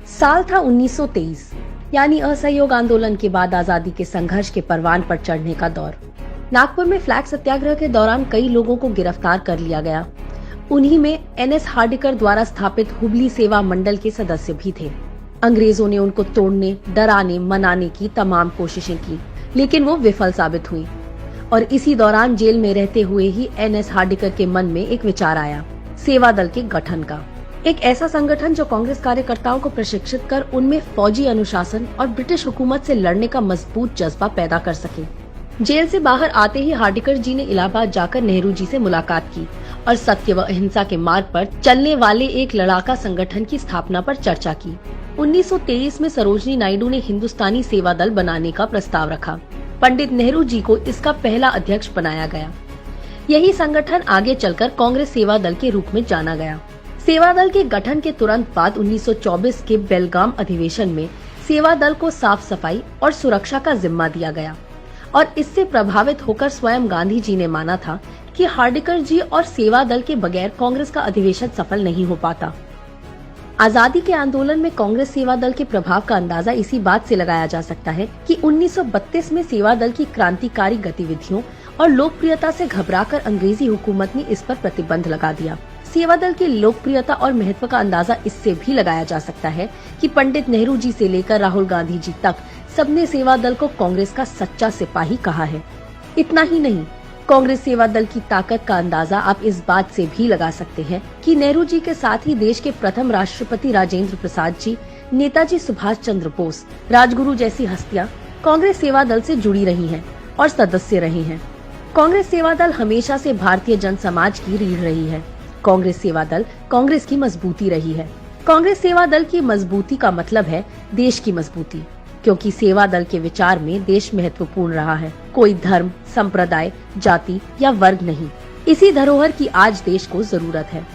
साल था 1923, यानी असहयोग आंदोलन के बाद आजादी के संघर्ष के परवान पर चढ़ने का दौर। नागपुर में फ्लैग सत्याग्रह के दौरान कई लोगों को गिरफ्तार कर लिया गया। उन्हीं में एनएस हार्डिकर द्वारा स्थापित हुबली सेवा मंडल के सदस्य भी थे। अंग्रेजों ने उनको तोड़ने, डराने, मनाने की तमाम कोशिशें की, लेकिन वो विफल साबित हुई। और इसी दौरान जेल में रहते हुए ही एनएस हार्डिकर के मन में एक विचार आया, सेवा दल के गठन का। एक ऐसा संगठन जो कांग्रेस कार्यकर्ताओं को प्रशिक्षित कर उनमें फौजी अनुशासन और ब्रिटिश हुकूमत से लड़ने का मजबूत जज्बा पैदा कर सके। जेल से बाहर आते ही हार्डिकर जी ने इलाहाबाद जाकर नेहरू जी से मुलाकात की और सत्य व अहिंसा के मार्ग पर चलने वाले एक लड़ाका संगठन की स्थापना पर चर्चा की। 1923 में सरोजनी नायडू ने हिंदुस्तानी सेवा दल बनाने का प्रस्ताव रखा। पंडित नेहरू जी को इसका पहला अध्यक्ष बनाया गया। यही संगठन आगे चलकर कांग्रेस सेवा दल के रूप में जाना गया। सेवा दल के गठन के तुरंत बाद 1924 के बेलगाम अधिवेशन में सेवा दल को साफ सफाई और सुरक्षा का जिम्मा दिया गया और इससे प्रभावित होकर स्वयं गांधी जी ने माना था कि हार्डिकर जी और सेवा दल के बगैर कांग्रेस का अधिवेशन सफल नहीं हो पाता। आजादी के आंदोलन में कांग्रेस सेवा दल के प्रभाव का अंदाजा इसी बात से लगाया जा सकता है कि 1932 में सेवा दल की क्रांतिकारी गतिविधियों और लोकप्रियता से घबराकर अंग्रेजी हुकूमत ने इस पर प्रतिबंध लगा दिया। सेवा दल की लोकप्रियता और महत्व का अंदाजा इससे भी लगाया जा सकता है कि पंडित नेहरू जी से लेकर राहुल गांधी जी तक सबने सेवा दल को कांग्रेस का सच्चा सिपाही कहा है। इतना ही नहीं, कांग्रेस सेवा दल की ताकत का अंदाजा आप इस बात से भी लगा सकते हैं कि नेहरू जी के साथ ही देश के प्रथम राष्ट्रपति राजेंद्र प्रसाद जी, नेताजी सुभाष चंद्र बोस, राजगुरु जैसी हस्तियां कांग्रेस सेवा दल से जुड़ी रही हैं और सदस्य रही हैं। कांग्रेस सेवा दल हमेशा से भारतीय जन समाज की रीढ़ रही है। कांग्रेस सेवा दल कांग्रेस की मजबूती रही है। कांग्रेस सेवा दल की मजबूती का मतलब है देश की मजबूती, क्योंकि सेवा दल के विचार में देश महत्वपूर्ण रहा है। कोई धर्म, संप्रदाय, जाति या वर्ग नहीं। इसी धरोहर की आज देश को जरूरत है।